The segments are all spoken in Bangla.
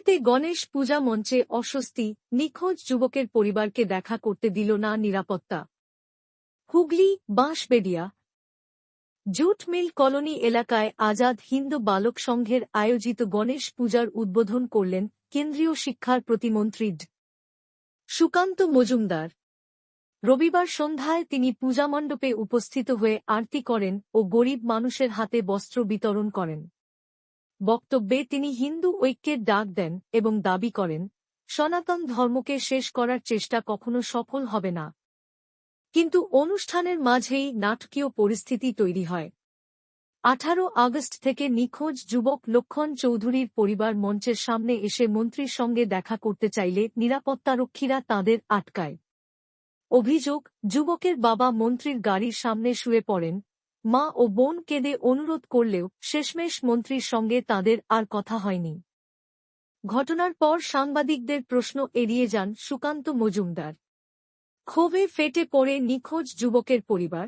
হুগলিতে গণেশ পূজা মঞ্চে অস্বস্তি, নিখোঁজ যুবকের পরিবারকে দেখা করতে দিল না নিরাপত্তা। Hooghly Bansberia jute mill colony এলাকায় আজাদ হিন্দ বালক সংঘের আয়োজিত গণেশ পূজার উদ্বোধন করলেন কেন্দ্রীয় শিক্ষার প্রতিমন্ত্রী সুকান্ত মজুমদার। রবিবার সন্ধ্যায় তিনি পূজামণ্ডপে উপস্থিত হয়ে আরতি করেন ও গরিব মানুষের হাতে বস্ত্র বিতরণ করেন। বক্তব্যে তিনি হিন্দু ঐক্যের ডাক দেন এবং দাবি করেন, সনাতন ধর্মকে শেষ করার চেষ্টা কখনো সফল হবে না। কিন্তু অনুষ্ঠানের মাঝেই নাটকীয় পরিস্থিতি তৈরি হয়। 18 আগস্ট থেকে নিখোঁজ যুবক লক্ষণ চৌধুরীর পরিবার মঞ্চের সামনে এসে মন্ত্রীর সঙ্গে দেখা করতে চাইলে নিরাপত্তারক্ষীরা তাঁদের আটকায়। অভিযোগ, যুবকের বাবা মন্ত্রীর গাড়ির সামনে শুয়ে পড়েন। মা ও বোন কেঁদে অনুরোধ করলেও শেষমেশ মন্ত্রীর সঙ্গে তাঁদের আর কথা হয়নি। ঘটনার পর সাংবাদিকদের প্রশ্ন এড়িয়ে যান সুকান্ত মজুমদার। ক্ষোভে ফেটে পড়ে নিখোঁজ যুবকের পরিবার।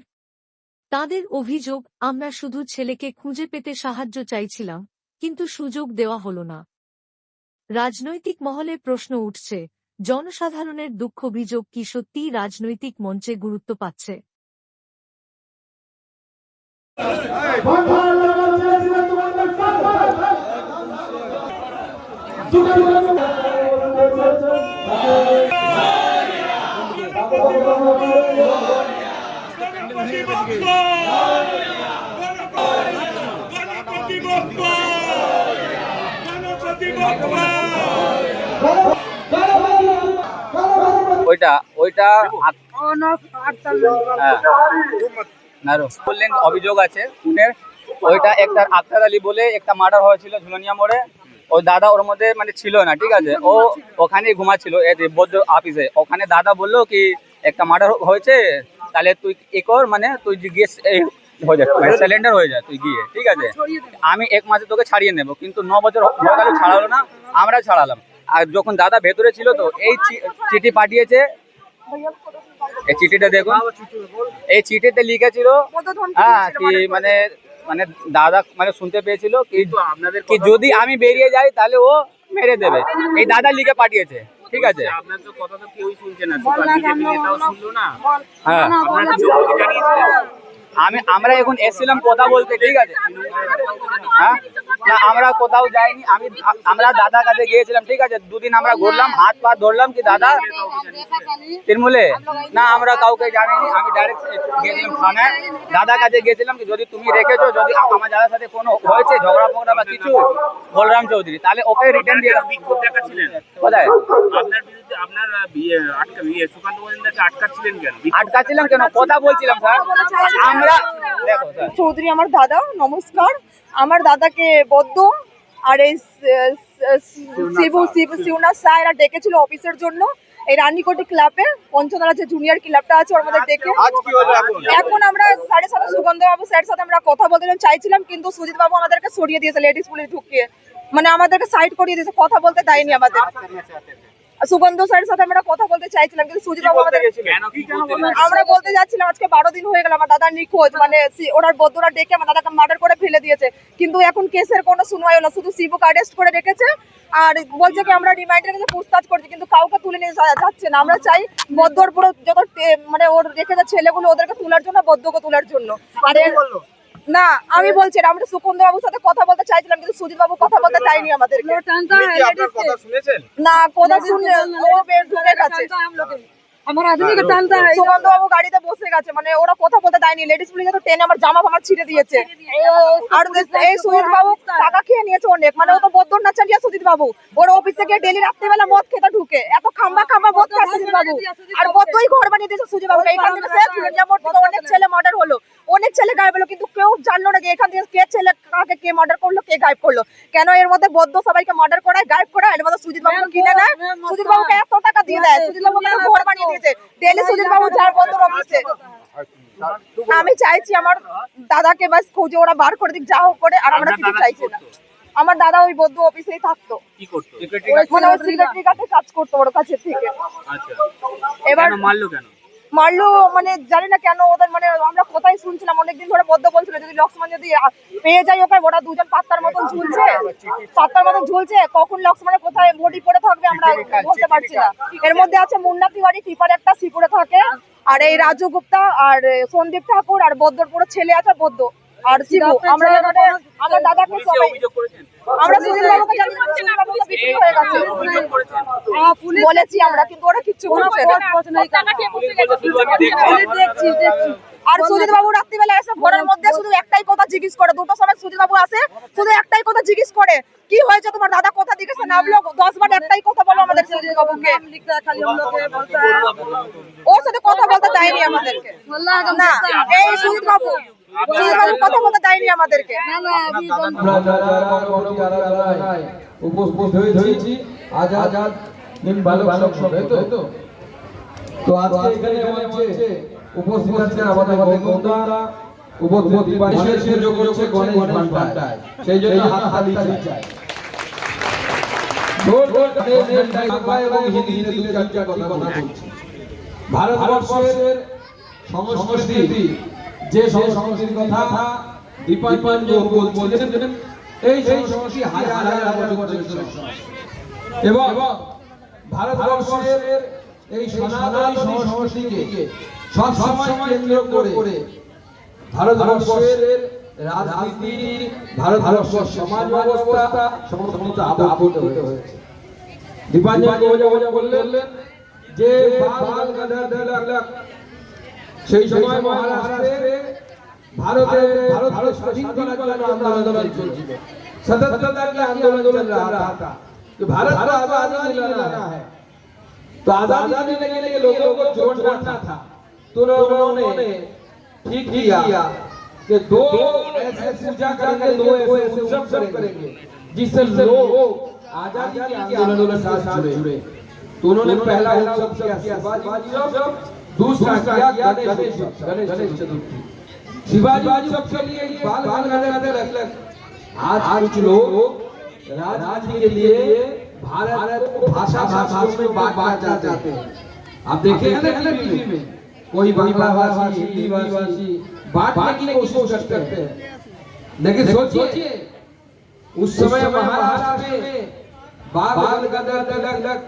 তাঁদের অভিযোগ, আমরা শুধু ছেলেকে খুঁজে পেতে সাহায্য চাইছিলাম, কিন্তু সুযোগ দেওয়া হল না। রাজনৈতিক মহলে প্রশ্ন উঠছে, জনসাধারণের দুঃখাভিযোগ কি সত্যিই রাজনৈতিক মঞ্চে গুরুত্ব পাচ্ছে? বললেন অভিযোগ আছে ওইটা একটা আক্তার আলী বলে একটা মার্ডার হয়েছিল ঝুলনিয়া মোড়ে। ওই দাদা ওর মধ্যে মানে ছিল না, ঠিক আছে, ও ওখানে ঘুমাচ্ছিল বৌদ্ধ অফিসে। ওখানে দাদা বললো কি একটা মার্ডার হয়েছে, তাহলে তুই এ কর, মানে তুই গিয়ে হয়ে যায়, সিলিন্ডার হয়ে যায়, তুই গিয়ে, ঠিক আছে, আমি 1 মাসে তোকে ছাড়িয়ে নেবো। কিন্তু 9 বছর হয়ে গেল, ছাড়ালো না, আমরা ছাড়ালাম। আর যখন দাদা ভেতরে ছিল তো এই চিঠি পাঠিয়েছে, এই চিঠিটা দেখুন, এই চিঠিতে লিখেছিল কি মানে মানে দাদা মানে শুনতে পেয়েছিল কি যদি আমি বেরিয়ে যাই তাহলে ও মেরে দেবে। এই দাদা লিখে পাঠিয়েছে, ঠিক আছে। হ্যাঁ, আমরা এখন এসেছিলাম কথা বলতে, ঠিক আছে। হ্যাঁ, না আমরা কোথাও যাইনি, আমরা দাদার কাছে গিয়েছিলাম, ঠিক আছে। 2 দিন আমরা ঘুরলাম, হাত পা ধরলাম কি দাদা তৃণমূলে না, আমরা কাউকে জানিনি। আমি ডাইরেক্ট গিয়েছিলাম থানায়, দাদার কাছে গিয়েছিলাম কি যদি তুমি রেখেছো, যদি আমার দাদার সাথে কোনো হয়েছে ঝগড়া ফগড়া বা কিছু, বলরাম চৌধুরী, তাহলে ওকে রিটার্ন দিয়ে বিক্ষোভ দেখাচ্ছিলেন। কোথায় আপনার বিরুদ্ধে আপনার আটকাচ্ছিলেন কেন? আটকাচ্ছিলাম কেন, কথা বলছিলাম স্যার। আমরা দেখো স্যার, চৌধুরী আমার দাদা, নমস্কার। আমার দাদাকে বদ্ধ আর এই শিবনা স্যার ডেকেছিল অফিসের জন্য, এই রানীকোটি ক্লাবে পঞ্চতলা যে জুনিয়র ক্লাবটা আছে ওর মধ্যে ডেকে। এখন আমরা 7:30 সুগন্ধ বাবু স্যারের সাথে আমরা কথা বলতে চাইছিলাম, কিন্তু সুজিত বাবু আমাদেরকে সরিয়ে দিয়েছে, লেডিস পুলিশ ঢুকিয়ে, মানে আমাদেরকে সাইড করিয়ে দিয়েছে, কথা বলতে দেয়নি আমাদের। সুগন্ধ স্যারের সাথে আমরা কথা বলতে চাইছিলাম, কিন্তু সুজিত বাবু আমাদের, আমরা বলতে যাচ্ছিলাম আজকে 12 দিন হয়ে গেল আমার দাদা নিখোঁজ, মানে ওনার বন্ধুরা ডেকে আমার দাদাকে মার্ডার করে ফেলে দিয়েছে, কিন্তু এখন কেসের কোনো শুনওয়াই হলো না, শুধু সিভিক অ্যারেস্ট করে রেখেছে আর বলছে কি আমরা রিমাইন্ডার কাছে পুছতাছ করছি, কিন্তু কাউকে তুলে নিয়ে যাচ্ছে না। আমরা চাই বদ্ধর পুরো যত মানে ওর রেখেছে ছেলেগুলো ওদেরকে তোলার জন্য, বদ্ধকে তোলার জন্য। আর না আমি বলছি আমরা সুকুন্দ বাবুর সাথে কথা বলতে চাইছিলাম, কিন্তু সুজিত বাবু কথা বলতে চাইনি আমাদেরকে। না কথা শুনে ও বের ঢুকে গেছে, আমার আদমিকে টানতে হয়। সুগন্ধ বাবু গাড়িতে বসে গেছে, মানে ওরা কথা বলতে দেয়নি, লেডিস পুলিশ তো টেনে আমার জামা ফামা ছিঁড়ে দিয়েছে। আর এই সুজিত বাবু টাকা খেয়ে নিয়েছে অনেক, মানে ও তো বদর না চালিয়ে সুজিত বাবু ওর অফিস থেকে ডেলি রাত্রিবেলা মদ খেতে ঢুকে, এত খাম্বা খাম্বা মদ খায় সুজিত বাবু, আর বদই ঘর বানিয়ে দিয়েছে সুজিত বাবু। এইখান থেকে অনেক ছেলে মার্ডার হলো, অনেক ছেলে গায়েব হলো, কিন্তু কেউ জানলো না যে এখান থেকে কে ছেলে কাকে কে মার্ডার করলো, কে গায়েব করলো। কেন এর মধ্যে বদ্ধ সবাইকে মার্ডার করায়, গায়েব করায়, এর মধ্যে সুজিত বাবু কিনে নেয়, সুজিত বাবুকে 100 টাকা দিয়ে দেয়, সুজিত বাবুকে ঘর বানিয়ে দিয়েছে ডেলি সুজিত বাবু যার বন্ধুর অফিসে। আমি চাইছি আমার দাদাকে বাস খুঁজে ওরা বার করে দিক, যা হোক করে, আর আমরা কিছু চাইছি না। আমার দাদা ওই বদ্ধ অফিসেই থাকতো, কি করতো? মানে ওই সেক্রেটারি কাছে কাজ করতো ওর কাছে থেকে। আচ্ছা, এবার মারলো কেন? মারলো মানে জানি না কেন ওদের মানে আমরা কোথায় শুনছিলাম অনেকদিন ধরে বদ্ধ বলছিল যদি লক্ষ্মণ যদি পেয়ে যায় ওকে ওরা দুজন পাত্তার মতন ঝুলছে কখন লক্ষ্মণের কোথায় বডি পড়ে থাকবে আমরা বলতে পারছি না। এর মধ্যে আছে মুন্না তিওয়ারি টিপার একটা শ্রীপুরে থাকে, আর এই রাজু গুপ্তা আর সন্দীপ ঠাকুর আর বদ্দর পুরো ছেলে আছে বদ্দ আর শিবু। আমরা আমার দাদাকে সবাই আমরা সুনীল বাবুকে জানি না, সুনীল বাবু তো বিক্রি হয়ে গেছে বলেছি আমরা, কিন্তু ওরা কিচ্ছু বলছে না। আর সুজিত বাবু রাত্রিবেলা এসে ঘরের মধ্যে শুধু একটাই কথা জিজ্ঞেস করে, দুটোর সময় সুজিত বাবু আসে শুধু একটাই কথা জিজ্ঞেস করে কি হয়েছে তোমার দাদা কোথা দিকে নামলো, 10 বার একটাই কথা বলো আমাদের সুজিত বাবুকে, ওর সাথে কথা বলতে দেয়নি আমাদেরকে না, এই সুজিত বাবু কথা বলতে দেয়নি আমাদেরকে। উপস্থিত হয়েছি আজাদ নিম বালক সংঘ তো আজকে এখানে মঞ্চে উপস্থিত আছেন আমাদের বন্ধুরা, উপস্থিত বিশেষ সুযোগ করছে গণেশ ভান্ডার, সেই জন্য হাততালি চাই। এবং হিন্দিতে দু চারটা কথা বলছি। ভারতবর্ষের সংস্কৃতি যে সংস্কৃতির কথা দীপাঞ্জন বলছিলেন, এই সংস্কৃতি হাজার হাজার বছর এবং ভারতবর্ষের এই সনাতনী সংস্কৃতিকে সবসময় কেন্দ্র করে ভারতবর্ষের রাজনীতি, ভারতবর্ষের সমাজ ব্যবস্থা সমস্ত আবদ্ধ হয়েছে। দীপাঞ্জন বললেন যে বাল গঙ্গাধর তিলক সেই সময় মহারাষ্ট্রে ভারত স্বাধীন করার জন্য আন্দোলন চলছিল, स्वतंत्रता के आंदोलन चल रहा था कि भारत को आजादी दिलाना है। तो आजादी देने के लिए लोगों को जोड़ना था, तो उन्होंने ठीक किया कि दो ऐसे पूजा करेंगे, दो ऐसे उत्सव करेंगे जिससे लोग आजादी के आंदोलन के साथ जुड़े। तो उन्होंने पहला उत्सव किया शिवाजी उत्सव, दूसरा किया गणेश चतुर्थी। शिवाजी उत्सव के लिए बाल गंगाधर तिलक आज कुछ लोग राजनीति के लिए भारत को भाषा में बांटना चाहते हैं। आप देखे हैं ना टीवी में कोई बांग्ला भाषी, हिंदी भाषी बांटने की कोशिश करते हैं, लेकिन सोचिए उस समय महाराष्ट्र में बाल गंगाधर तिलक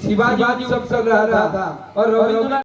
शिवाजी उत्सव चल रहा था और रविंद्रनाथ